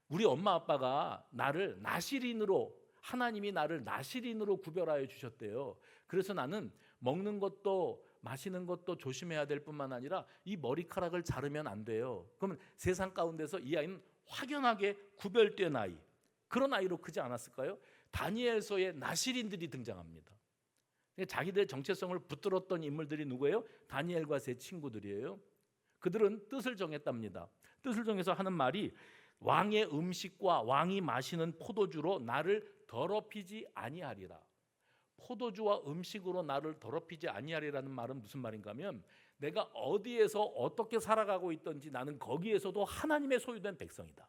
우리 엄마 아빠가 나를 나실인으로 하나님이 나를 나실인으로 구별하여 주셨대요. 그래서 나는 먹는 것도 마시는 것도 조심해야 될 뿐만 아니라 이 머리카락을 자르면 안 돼요. 그러면 세상 가운데서 이 아이는 확연하게 구별된 아이, 그런 아이로 크지 않았을까요? 다니엘서에 나실인들이 등장합니다. 자기들의 정체성을 붙들었던 인물들이 누구예요? 다니엘과 세 친구들이에요. 그들은 뜻을 정했답니다. 뜻을 정해서 하는 말이 왕의 음식과 왕이 마시는 포도주로 나를 더럽히지 아니하리라. 포도주와 음식으로 나를 더럽히지 아니하리라는 말은 무슨 말인가 하면 내가 어디에서 어떻게 살아가고 있든지 나는 거기에서도 하나님의 소유된 백성이다.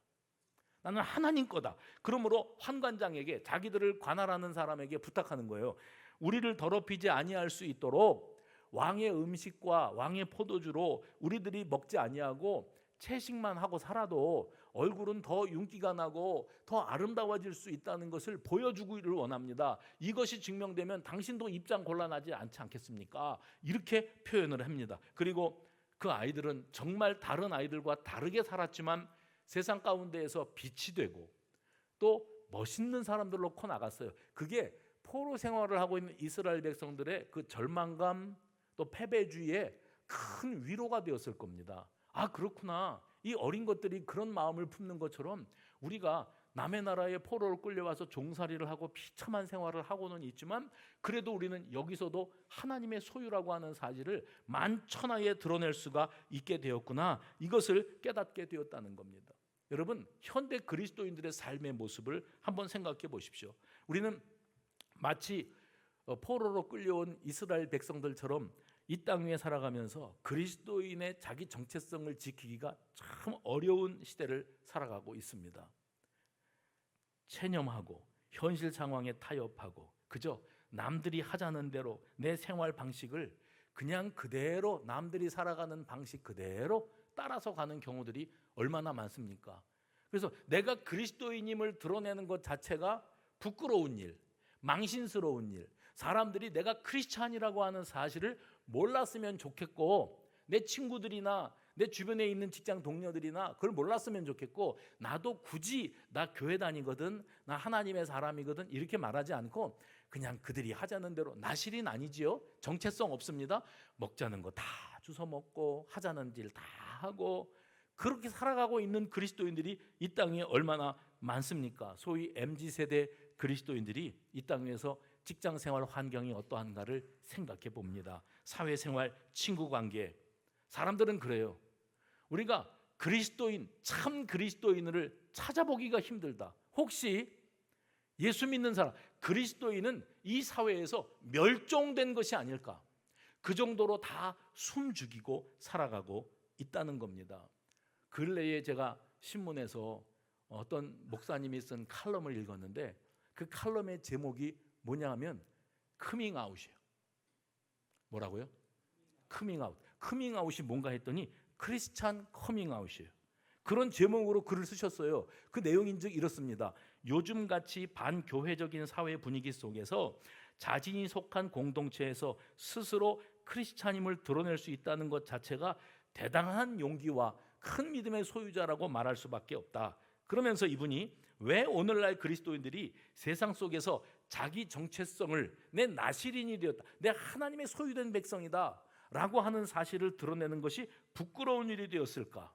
나는 하나님 거다. 그러므로 환관장에게 자기들을 관할하는 사람에게 부탁하는 거예요. 우리를 더럽히지 아니할 수 있도록 왕의 음식과 왕의 포도주로 우리들이 먹지 아니하고 채식만 하고 살아도 얼굴은 더 윤기가 나고 더 아름다워질 수 있다는 것을 보여주기를 원합니다. 이것이 증명되면 당신도 입장 곤란하지 않지 않겠습니까? 이렇게 표현을 합니다. 그리고 그 아이들은 정말 다른 아이들과 다르게 살았지만 세상 가운데에서 빛이 되고 또 멋있는 사람들로 커 나갔어요. 그게 포로 생활을 하고 있는 이스라엘 백성들의 그 절망감 또 패배주의에 큰 위로가 되었을 겁니다. 아, 그렇구나. 이 어린 것들이 그런 마음을 품는 것처럼 우리가 남의 나라에 포로로 끌려와서 종살이를 하고 비참한 생활을 하고는 있지만 그래도 우리는 여기서도 하나님의 소유라고 하는 사실을 만천하에 드러낼 수가 있게 되었구나. 이것을 깨닫게 되었다는 겁니다. 여러분, 현대 그리스도인들의 삶의 모습을 한번 생각해 보십시오. 우리는 마치 포로로 끌려온 이스라엘 백성들처럼 이 땅 위에 살아가면서 그리스도인의 자기 정체성을 지키기가 참 어려운 시대를 살아가고 있습니다. 체념하고 현실 상황에 타협하고 그저 남들이 하자는 대로 내 생활 방식을 그냥 그대로 남들이 살아가는 방식 그대로 따라서 가는 경우들이 얼마나 많습니까? 그래서 내가 그리스도인임을 드러내는 것 자체가 부끄러운 일, 망신스러운 일, 사람들이 내가 크리스찬이라고 하는 사실을 몰랐으면 좋겠고 내 친구들이나 내 주변에 있는 직장 동료들이나 그걸 몰랐으면 좋겠고 나도 굳이 나 교회 다니거든, 나 하나님의 사람이거든 이렇게 말하지 않고 그냥 그들이 하자는 대로, 나실인 아니지요. 정체성 없습니다. 먹자는 거 다 주워 먹고 하자는 일 다 하고 그렇게 살아가고 있는 그리스도인들이 이 땅에 얼마나 많습니까? 소위 MZ세대 그리스도인들이 이 땅에서 직장생활 환경이 어떠한가를 생각해 봅니다. 사회생활, 친구관계, 사람들은 그래요. 우리가 그리스도인, 참 그리스도인을 찾아보기가 힘들다. 혹시 예수 믿는 사람, 그리스도인은 이 사회에서 멸종된 것이 아닐까? 그 정도로 다 숨죽이고 살아가고 있다는 겁니다. 근래에 제가 신문에서 어떤 목사님이 쓴 칼럼을 읽었는데 그 칼럼의 제목이 뭐냐 하면 커밍아웃이에요. 뭐라고요? 커밍아웃. 커밍아웃이 뭔가 했더니 크리스찬 커밍아웃이에요. 그런 제목으로 글을 쓰셨어요. 그 내용인즉 이렇습니다. 요즘같이 반교회적인 사회 분위기 속에서 자신이 속한 공동체에서 스스로 크리스찬임을 드러낼 수 있다는 것 자체가 대단한 용기와 큰 믿음의 소유자라고 말할 수밖에 없다. 그러면서 이분이 왜 오늘날 그리스도인들이 세상 속에서 자기 정체성을 내 나실인이 되었다, 내 하나님의 소유된 백성이다 라고 하는 사실을 드러내는 것이 부끄러운 일이 되었을까?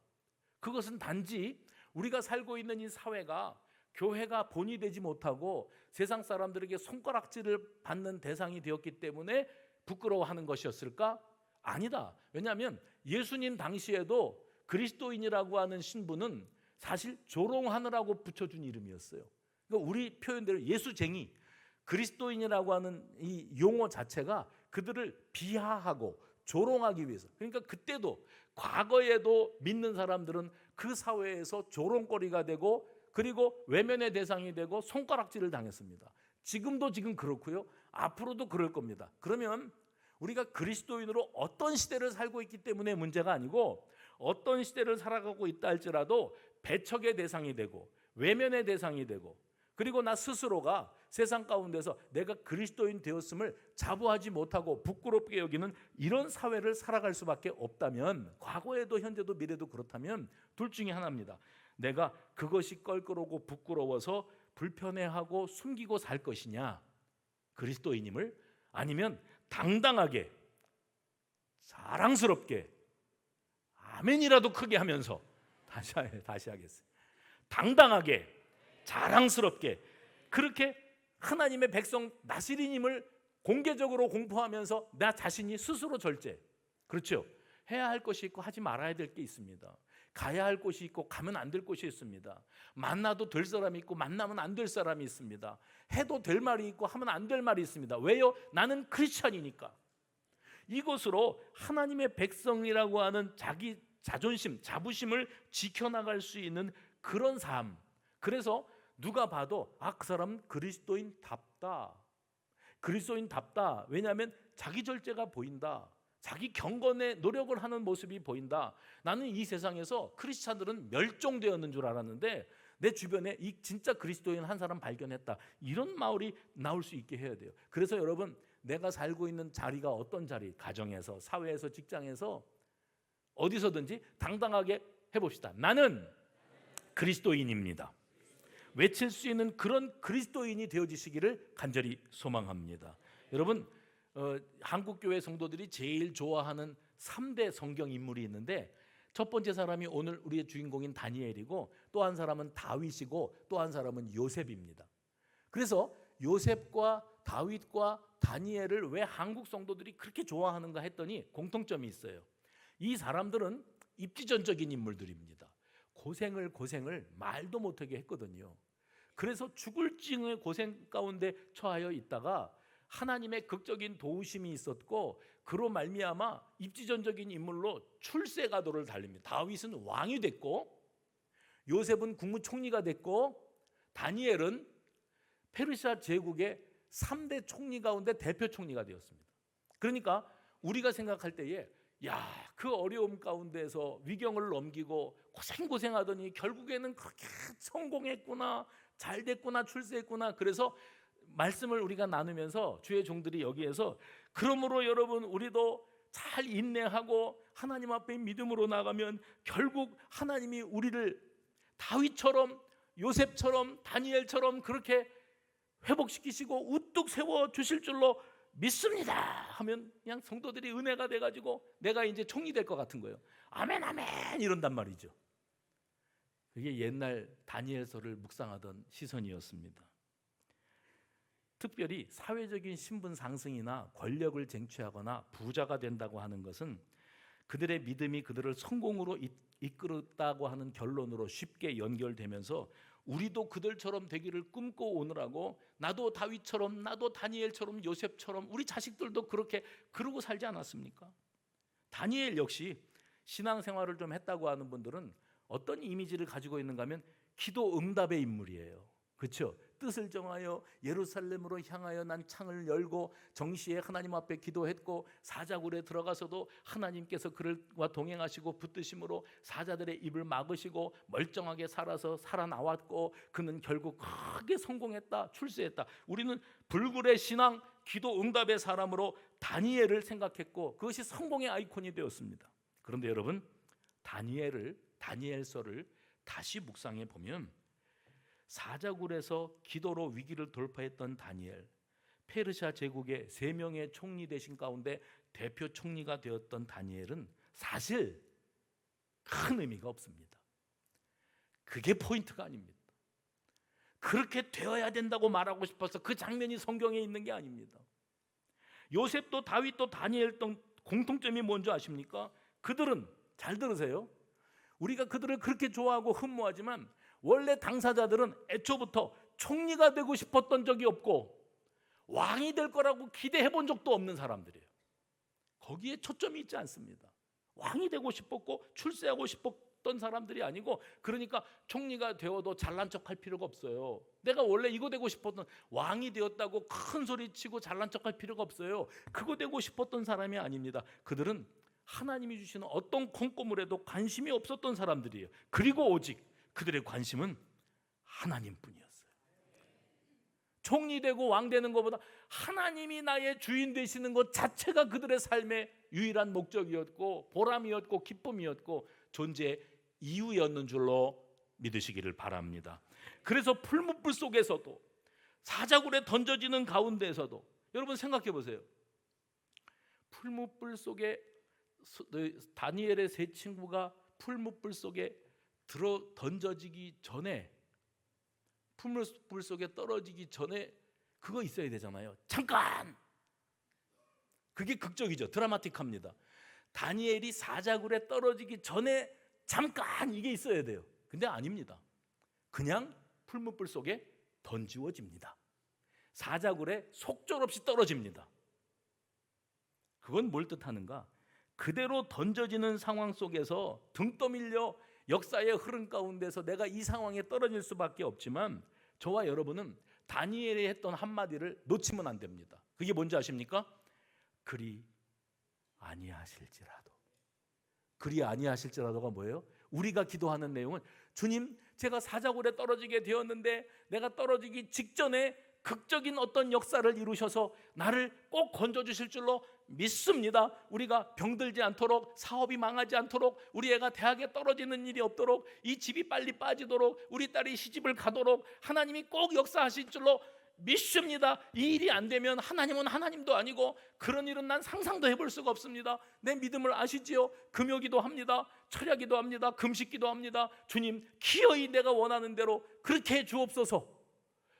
그것은 단지 우리가 살고 있는 이 사회가, 교회가 본이 되지 못하고 세상 사람들에게 손가락질을 받는 대상이 되었기 때문에 부끄러워하는 것이었을까? 아니다. 왜냐하면 예수님 당시에도 그리스도인이라고 하는 신분은 사실 조롱하느라고 붙여준 이름이었어요. 그러니까 우리 표현대로 예수쟁이, 그리스도인이라고 하는 이 용어 자체가 그들을 비하하고 조롱하기 위해서. 그러니까 그때도, 과거에도 믿는 사람들은 그 사회에서 조롱거리가 되고 그리고 외면의 대상이 되고 손가락질을 당했습니다. 지금 그렇고요. 앞으로도 그럴 겁니다. 그러면 우리가 그리스도인으로 어떤 시대를 살고 있기 때문에 문제가 아니고, 어떤 시대를 살아가고 있다 할지라도 배척의 대상이 되고 외면의 대상이 되고, 그리고 나 스스로가 세상 가운데서 내가 그리스도인 되었음을 자부하지 못하고 부끄럽게 여기는 이런 사회를 살아갈 수밖에 없다면, 과거에도 현재도 미래도 그렇다면 둘 중에 하나입니다. 내가 그것이 껄끄러고 부끄러워서 불편해하고 숨기고 살 것이냐, 그리스도인임을, 아니면 당당하게 자랑스럽게 아멘이라도 크게 하면서 다시 하겠습니다. 당당하게 자랑스럽게 그렇게 하나님의 백성 나실인임을 공개적으로 공포하면서 나 자신이 스스로 절제, 그렇죠? 해야 할 것이 있고 하지 말아야 될 게 있습니다. 가야 할 곳이 있고 가면 안 될 곳이 있습니다. 만나도 될 사람이 있고 만나면 안 될 사람이 있습니다. 해도 될 말이 있고 하면 안 될 말이 있습니다. 왜요? 나는 크리스찬이니까. 이것으로 하나님의 백성이라고 하는 자기 자존심, 자부심을 지켜나갈 수 있는 그런 삶. 그래서 누가 봐도 그 사람은 그리스도인답다. 그리스도인답다. 왜냐하면 자기 절제가 보인다. 자기 경건의 노력을 하는 모습이 보인다. 나는 이 세상에서 크리스찬들은 멸종되었는 줄 알았는데 내 주변에 이 진짜 그리스도인 한 사람 발견했다. 이런 마을이 나올 수 있게 해야 돼요. 그래서 여러분, 내가 살고 있는 자리가 어떤 자리, 가정에서, 사회에서, 직장에서, 어디서든지 당당하게 해봅시다. 나는 그리스도인입니다. 외칠 수 있는 그런 그리스도인이 되어지시기를 간절히 소망합니다. 여러분, 한국교회 성도들이 제일 좋아하는 3대 성경 인물이 있는데, 첫 번째 사람이 오늘 우리의 주인공인 다니엘이고, 또 한 사람은 다윗이고, 또 한 사람은 요셉입니다. 그래서 요셉과 다윗과 다니엘을 왜 한국 성도들이 그렇게 좋아하는가 했더니 공통점이 있어요. 이 사람들은 입지전적인 인물들입니다. 고생을 말도 못하게 했거든요. 그래서 죽을 징의 고생 가운데 처하여 있다가 하나님의 극적인 도우심이 있었고, 그로 말미암아 입지전적인 인물로 출세가도를 달립니다. 다윗은 왕이 됐고, 요셉은 국무총리가 됐고, 다니엘은 페르시아 제국의 3대 총리 가운데 대표 총리가 되었습니다. 그러니까 우리가 생각할 때에 그 어려움 가운데서 위경을 넘기고 고생하더니 결국에는 그렇게 성공했구나, 잘 됐구나, 출세했구나. 그래서 말씀을 우리가 나누면서 주의 종들이 여기에서, 그러므로 여러분, 우리도 잘 인내하고 하나님 앞에 믿음으로 나가면 결국 하나님이 우리를 다윗처럼, 요셉처럼, 다니엘처럼 그렇게 회복시키시고 우뚝 세워 주실 줄로 믿습니다 하면 그냥 성도들이 은혜가 돼가지고 내가 이제 총리 될 것 같은 거예요. 아멘 아멘 이런단 말이죠. 그게 옛날 다니엘서를 묵상하던 시선이었습니다. 특별히 사회적인 신분 상승이나 권력을 쟁취하거나 부자가 된다고 하는 것은 그들의 믿음이 그들을 성공으로 이끌었다고 하는 결론으로 쉽게 연결되면서 우리도 그들처럼 되기를 꿈꿔 오느라고 나도 다윗처럼, 나도 다니엘처럼, 요셉처럼 우리 자식들도 그렇게 그러고 살지 않았습니까? 다니엘 역시 신앙생활을 좀 했다고 하는 분들은 어떤 이미지를 가지고 있는가 하면 기도 응답의 인물이에요. 그렇죠? 뜻을 정하여 예루살렘으로 향하여 난 창을 열고 정시에 하나님 앞에 기도했고 사자굴에 들어가서도 하나님께서 그들과 동행하시고 붙드심으로 사자들의 입을 막으시고 멀쩡하게 살아서 살아나왔고 그는 결국 크게 성공했다, 출세했다. 우리는 불굴의 신앙, 기도 응답의 사람으로 다니엘을 생각했고 그것이 성공의 아이콘이 되었습니다. 그런데 여러분, 다니엘서를 다시 묵상해 보면 사자굴에서 기도로 위기를 돌파했던 다니엘, 페르시아 제국의 3명의 총리 대신 가운데 대표 총리가 되었던 다니엘은 사실 큰 의미가 없습니다. 그게 포인트가 아닙니다. 그렇게 되어야 된다고 말하고 싶어서 그 장면이 성경에 있는 게 아닙니다. 요셉도 다윗도 다니엘도 공통점이 뭔지 아십니까? 그들은, 잘 들으세요, 우리가 그들을 그렇게 좋아하고 흠모하지만 원래 당사자들은 애초부터 총리가 되고 싶었던 적이 없고 왕이 될 거라고 기대해 본 적도 없는 사람들이에요. 거기에 초점이 있지 않습니다. 왕이 되고 싶었고 출세하고 싶었던 사람들이 아니고, 그러니까 총리가 되어도 잘난 척할 필요가 없어요. 내가 원래 이거 되고 싶었던, 왕이 되었다고 큰 소리치고 잘난 척할 필요가 없어요. 그거 되고 싶었던 사람이 아닙니다. 그들은 하나님이 주시는 어떤 콩고물에도 관심이 없었던 사람들이에요. 그리고 오직 그들의 관심은 하나님뿐이었어요. 총리 되고 왕 되는 것보다 하나님이 나의 주인 되시는 것 자체가 그들의 삶의 유일한 목적이었고 보람이었고 기쁨이었고 존재의 이유였는 줄로 믿으시기를 바랍니다. 그래서 풀무불 속에서도, 사자굴에 던져지는 가운데에서도, 여러분 생각해 보세요. 풀무불 속에 다니엘의 3 친구가 풀무불 속에 던져지기 전에, 풀무불 속에 떨어지기 전에 그거 있어야 되잖아요. 잠깐! 그게 극적이죠. 드라마틱합니다. 다니엘이 사자굴에 떨어지기 전에 잠깐 이게 있어야 돼요. 근데 아닙니다. 그냥 풀무불 속에 던지워집니다. 사자굴에 속절없이 떨어집니다. 그건 뭘 뜻하는가? 그대로 던져지는 상황 속에서 등 떠밀려 역사의 흐름 가운데서 내가 이 상황에 떨어질 수밖에 없지만 저와 여러분은 다니엘이 했던 한마디를 놓치면 안 됩니다. 그게 뭔지 아십니까? 그리 아니하실지라도. 그리 아니하실지라도가 뭐예요? 우리가 기도하는 내용은, 주님, 제가 사자굴에 떨어지게 되었는데 내가 떨어지기 직전에 극적인 어떤 역사를 이루셔서 나를 꼭 건져주실 줄로 믿습니다. 우리가 병들지 않도록, 사업이 망하지 않도록, 우리 애가 대학에 떨어지는 일이 없도록, 이 집이 빨리 빠지도록, 우리 딸이 시집을 가도록 하나님이 꼭 역사하실 줄로 믿습니다. 이 일이 안 되면 하나님은 하나님도 아니고 그런 일은 난 상상도 해볼 수가 없습니다. 내 믿음을 아시지요? 금요기도 합니다. 철야기도 합니다. 금식기도 합니다. 주님, 기어이 내가 원하는 대로 그렇게 해 주옵소서.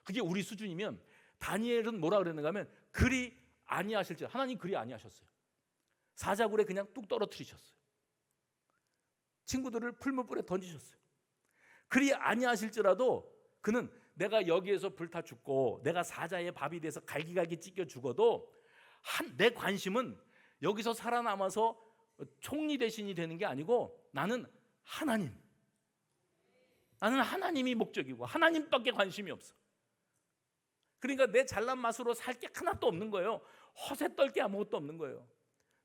그게 우리 수준이면, 다니엘은 뭐라 그랬는가 하면 그리 아니하실지, 하나님 그리 아니하셨어요. 사자굴에 그냥 뚝 떨어뜨리셨어요. 친구들을 풀무불에 던지셨어요. 그리 아니하실지라도 그는 내가 여기에서 불타 죽고 내가 사자의 밥이 돼서 갈기갈기 찢겨 죽어도 내 관심은 여기서 살아남아서 총리 대신이 되는 게 아니고 나는 하나님이 목적이고 하나님밖에 관심이 없어. 그러니까 내 잘난 맛으로 살 게 하나도 없는 거예요. 허세 떨 게 아무것도 없는 거예요.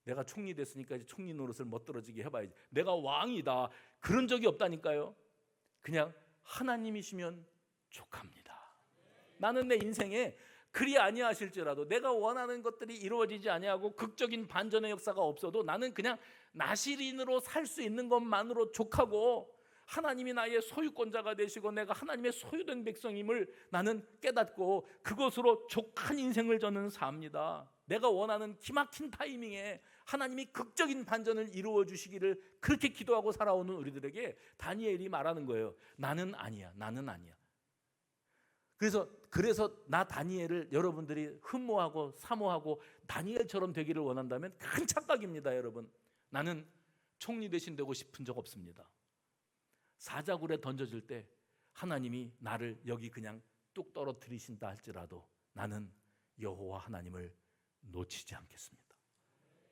내가 총리 됐으니까 이제 총리 노릇을 멋들어지게 해봐야지. 내가 왕이다. 그런 적이 없다니까요. 그냥 하나님이시면 족합니다. 나는 내 인생에 그리 아니하실지라도 내가 원하는 것들이 이루어지지 아니하고 극적인 반전의 역사가 없어도 나는 그냥 나시린으로 살 수 있는 것만으로 족하고 하나님이 나의 소유권자가 되시고 내가 하나님의 소유된 백성임을 나는 깨닫고 그것으로 족한 인생을 저는 삽니다. 내가 원하는 기막힌 타이밍에 하나님이 극적인 반전을 이루어 주시기를 그렇게 기도하고 살아오는 우리들에게 다니엘이 말하는 거예요. 나는 아니야. 나는 아니야. 그래서 나 다니엘을 여러분들이 흠모하고 사모하고 다니엘처럼 되기를 원한다면 큰 착각입니다, 여러분. 나는 총리 대신 되고 싶은 적 없습니다. 사자굴에 던져질 때 하나님이 나를 여기 그냥 뚝 떨어뜨리신다 할지라도 나는 여호와 하나님을 놓치지 않겠습니다.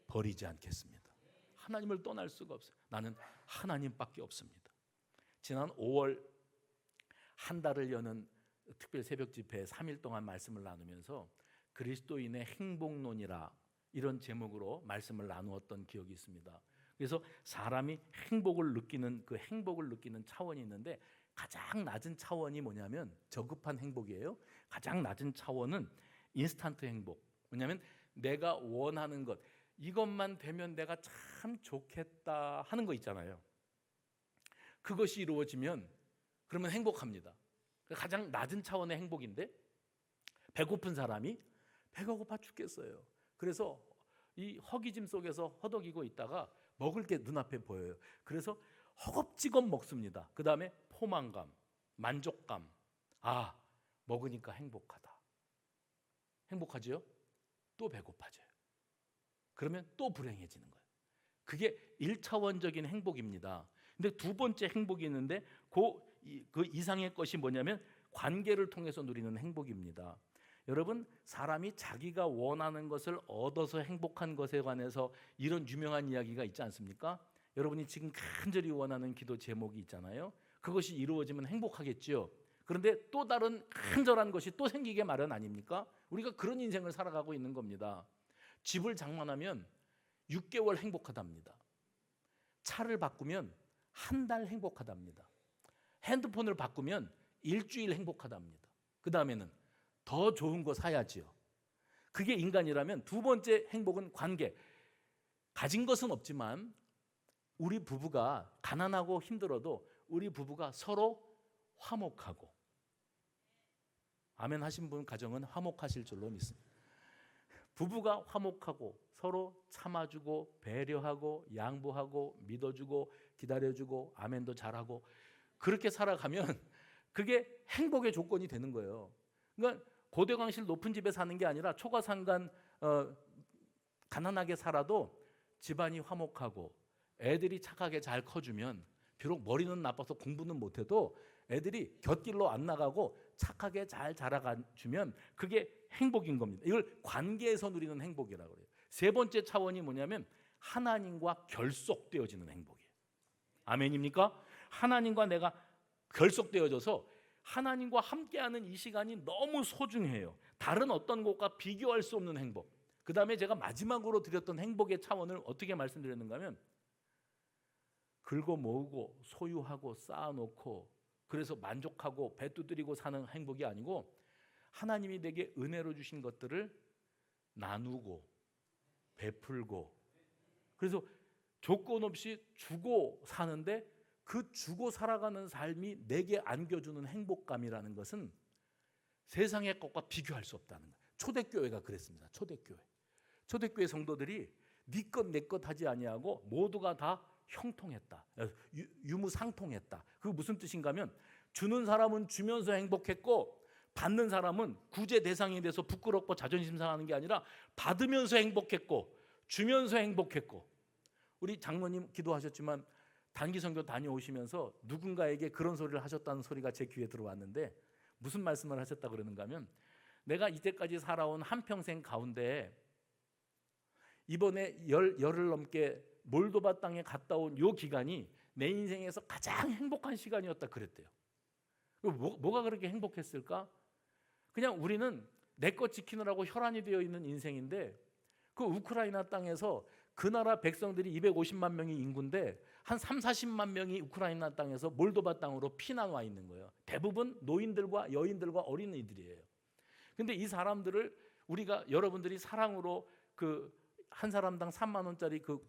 버리지 않겠습니다. 하나님을 떠날 수가 없어요. 나는 하나님밖에 없습니다. 지난 5월 한 달을 여는 특별 새벽 집회 3일 동안 말씀을 나누면서 그리스도인의 행복론이라 이런 제목으로 말씀을 나누었던 기억이 있습니다. 그래서 사람이 행복을 느끼는 차원이 있는데 가장 낮은 차원이 뭐냐면 저급한 행복이에요. 가장 낮은 차원은 인스턴트 행복. 왜냐하면 내가 원하는 것, 이것만 되면 내가 참 좋겠다 하는 거 있잖아요. 그것이 이루어지면 그러면 행복합니다. 가장 낮은 차원의 행복인데 배고픈 사람이 배가 고파 죽겠어요. 그래서 이 허기짐 속에서 허덕이고 있다가 먹을 게 눈앞에 보여요. 그래서 허겁지겁 먹습니다. 그 다음에 포만감, 만족감. 아, 먹으니까 행복하다. 행복하지요? 또 배고파져요. 그러면 또 불행해지는 거예요. 그게 1차원적인 행복입니다. 근데 두 번째 행복이 있는데 그 이상의 것이 뭐냐면 관계를 통해서 누리는 행복입니다. 여러분, 사람이 자기가 원하는 것을 얻어서 행복한 것에 관해서 이런 유명한 이야기가 있지 않습니까? 여러분이 지금 간절히 원하는 기도 제목이 있잖아요. 그것이 이루어지면 행복하겠죠. 그런데 또 다른 간절한 것이 또 생기게 마련 아닙니까? 우리가 그런 인생을 살아가고 있는 겁니다. 집을 장만하면 6개월 행복하답니다. 차를 바꾸면 한 달 행복하답니다. 핸드폰을 바꾸면 일주일 행복하답니다. 그 다음에는 더 좋은 거 사야지요. 그게 인간이라면 두 번째 행복은 관계. 가진 것은 없지만 우리 부부가 가난하고 힘들어도 우리 부부가 서로 화목하고, 아멘 하신 분 가정은 화목하실 줄로 믿습니다. 부부가 화목하고 서로 참아주고 배려하고 양보하고 믿어주고 기다려주고 아멘도 잘하고 그렇게 살아가면 그게 행복의 조건이 되는 거예요. 그러니까 고대광실 높은 집에 사는 게 아니라 초가상간 가난하게 살아도 집안이 화목하고 애들이 착하게 잘 커주면 비록 머리는 나빠서 공부는 못해도 애들이 곁길로 안 나가고 착하게 잘 자라주면 그게 행복인 겁니다. 이걸 관계에서 누리는 행복이라고 그래요. 세 번째 차원이 뭐냐면 하나님과 결속되어지는 행복이에요. 아멘입니까? 하나님과 내가 결속되어져서 하나님과 함께하는 이 시간이 너무 소중해요. 다른 어떤 것과 비교할 수 없는 행복. 그 다음에 제가 마지막으로 드렸던 행복의 차원을 어떻게 말씀드렸는가 하면 긁어 모으고 소유하고 쌓아놓고 그래서 만족하고 배 두드리고 사는 행복이 아니고 하나님이 내게 은혜로 주신 것들을 나누고 베풀고 그래서 조건 없이 주고 사는데 그 주고 살아가는 삶이 내게 안겨주는 행복감이라는 것은 세상의 것과 비교할 수 없다는 거예요. 초대교회가 그랬습니다. 초대교회 성도들이 네 것 내 것 하지 아니하고 모두가 다 형통했다. 유무상통했다. 그게 무슨 뜻인가 하면 주는 사람은 주면서 행복했고 받는 사람은 구제 대상이 돼서 부끄럽고 자존심 상하는 게 아니라 받으면서 행복했고 주면서 행복했고 우리 장로님 기도하셨지만 단기 선교 다녀오시면서 누군가에게 그런 소리를 하셨다는 소리가 제 귀에 들어왔는데 무슨 말씀을 하셨다 그러는가 하면 내가 이때까지 살아온 한평생 가운데 이번에 열흘 넘게 몰도바 땅에 갔다 온 요 기간이 내 인생에서 가장 행복한 시간이었다 그랬대요. 뭐가 그렇게 행복했을까? 그냥 우리는 내 것 지키느라고 혈안이 되어 있는 인생인데 그 우크라이나 땅에서 그 나라 백성들이 250만 명이 인구인데 한 3, 40만 명이 우크라이나 땅에서 몰도바 땅으로 피난 와 있는 거예요. 대부분 노인들과 여인들과 어린이들이에요. 근데 이 사람들을 여러분들이 사랑으로 그 한 사람당 3만 원짜리 그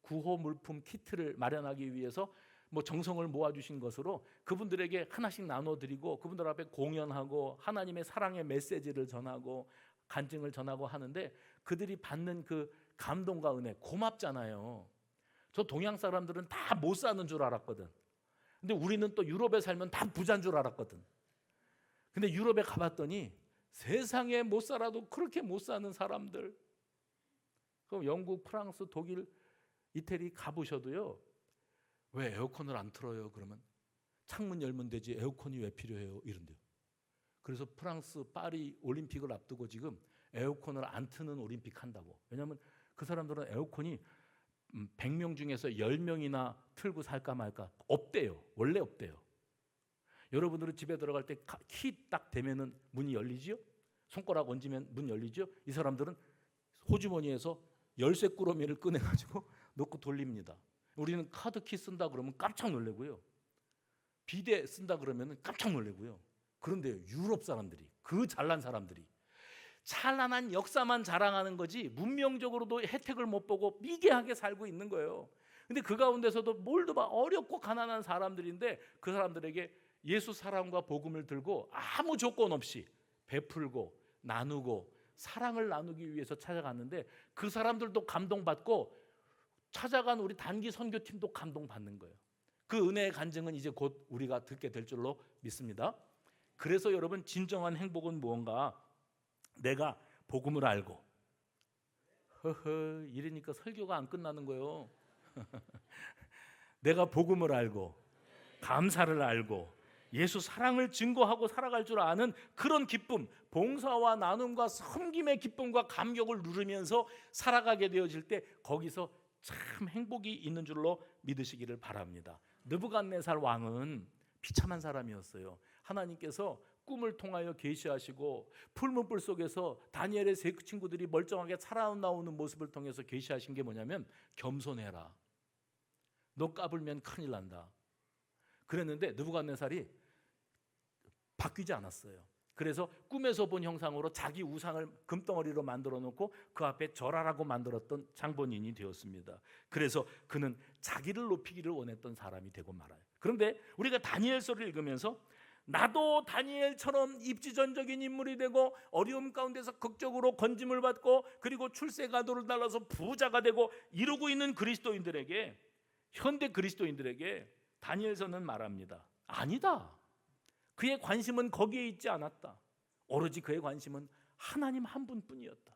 구호 물품 키트를 마련하기 위해서 뭐 정성을 모아주신 것으로 그분들에게 하나씩 나눠드리고 그분들 앞에 공연하고 하나님의 사랑의 메시지를 전하고 간증을 전하고 하는데 그들이 받는 그 감동과 은혜 고맙잖아요. 저 동양 사람들은 다 못 사는 줄 알았거든. 근데 우리는 또 유럽에 살면 다 부자인 줄 알았거든. 근데 유럽에 가봤더니 세상에 못 살아도 그렇게 못 사는 사람들. 그럼 영국, 프랑스, 독일, 이태리 가보셔도요. 왜 에어컨을 안 틀어요? 그러면 창문 열면 되지 에어컨이 왜 필요해요? 이런데요. 그래서 프랑스 파리 올림픽을 앞두고 지금 에어컨을 안 트는 올림픽 한다고. 왜냐하면 그 사람들은 에어컨이 100명 중에서 10명이나 틀고 살까 말까 없대요. 원래 없대요. 여러분들은 집에 들어갈 때 키 딱 대면은 문이 열리지요? 손가락 얹으면 문 열리죠? 이 사람들은 호주머니에서 열쇠 꾸러미를 꺼내가지고 놓고 돌립니다. 우리는 카드 키 쓴다 그러면 깜짝 놀래고요. 비데 쓴다 그러면 깜짝 놀래고요. 그런데 유럽 사람들이, 그 잘난 사람들이 찬란한 역사만 자랑하는 거지 문명적으로도 혜택을 못 보고 미개하게 살고 있는 거예요. 근데 그 가운데서도 뭘도 봐 어렵고 가난한 사람들인데 그 사람들에게 예수 사랑과 복음을 들고 아무 조건 없이 베풀고 나누고 사랑을 나누기 위해서 찾아갔는데 그 사람들도 감동받고 찾아간 우리 단기 선교팀도 감동받는 거예요. 그 은혜의 간증은 이제 곧 우리가 듣게 될 줄로 믿습니다. 그래서 여러분 진정한 행복은 무언가? 내가 복음을 알고 이러니까 설교가 안 끝나는 거예요. 내가 복음을 알고 감사를 알고 예수 사랑을 증거하고 살아갈 줄 아는 그런 기쁨, 봉사와 나눔과 섬김의 기쁨과 감격을 누리면서 살아가게 되어질 때 거기서 참 행복이 있는 줄로 믿으시기를 바랍니다. 느부갓네살 왕은 비참한 사람이었어요. 하나님께서 꿈을 통하여 계시하시고 풀문불 속에서 다니엘의 세 친구들이 멀쩡하게 살아나오는 모습을 통해서 계시하신 게 뭐냐면 겸손해라. 너 까불면 큰일 난다. 그랬는데 느부갓네살이 바뀌지 않았어요. 그래서 꿈에서 본 형상으로 자기 우상을 금덩어리로 만들어 놓고 그 앞에 절하라고 만들었던 장본인이 되었습니다. 그래서 그는 자기를 높이기를 원했던 사람이 되고 말아요. 그런데 우리가 다니엘서를 읽으면서 나도 다니엘처럼 입지전적인 인물이 되고 어려움 가운데서 극적으로 건짐을 받고 그리고 출세가도를 달라서 부자가 되고 이루고 있는 그리스도인들에게, 현대 그리스도인들에게 다니엘서는 말합니다. 아니다. 그의 관심은 거기에 있지 않았다. 오로지 그의 관심은 하나님 한 분뿐이었다.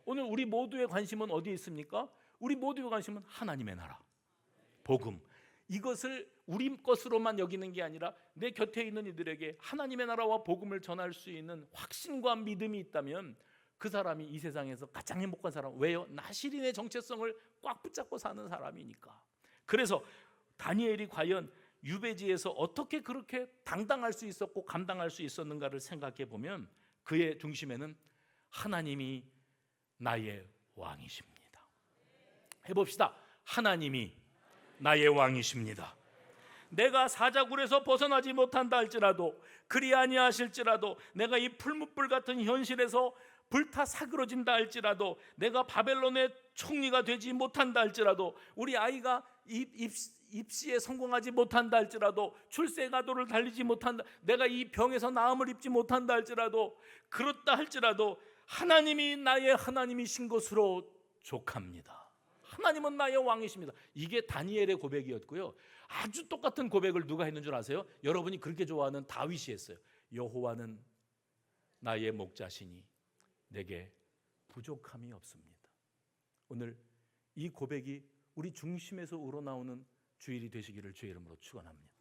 오늘 우리 모두의 관심은 어디에 있습니까? 우리 모두의 관심은 하나님의 나라, 복음. 이것을 우리 것으로만 여기는 게 아니라 내 곁에 있는 이들에게 하나님의 나라와 복음을 전할 수 있는 확신과 믿음이 있다면 그 사람이 이 세상에서 가장 행복한 사람. 왜요? 나시린의 정체성을 꽉 붙잡고 사는 사람이니까. 그래서 다니엘이 과연 유배지에서 어떻게 그렇게 당당할 수 있었고 감당할 수 있었는가를 생각해 보면 그의 중심에는 하나님이 나의 왕이십니다. 해봅시다. 하나님이 나의 왕이십니다. 내가 사자굴에서 벗어나지 못한다 할지라도 그리 아니하실지라도 내가 이 풀무불 같은 현실에서 불타 사그러진다 할지라도 내가 바벨론의 총리가 되지 못한다 할지라도 우리 아이가 입시에 성공하지 못한다 할지라도 출세가도를 달리지 못한다, 내가 이 병에서 나음을 입지 못한다 할지라도 그렇다 할지라도 하나님이 나의 하나님이신 것으로 족합니다. 하나님은 나의 왕이십니다. 이게 다니엘의 고백이었고요. 아주 똑같은 고백을 누가 했는 줄 아세요? 여러분이 그렇게 좋아하는 다윗이 했어요. 여호와는 나의 목자시니 내게 부족함이 없습니다. 오늘 이 고백이 우리 중심에서 우러나오는 주일이 되시기를 주의 이름으로 축원합니다.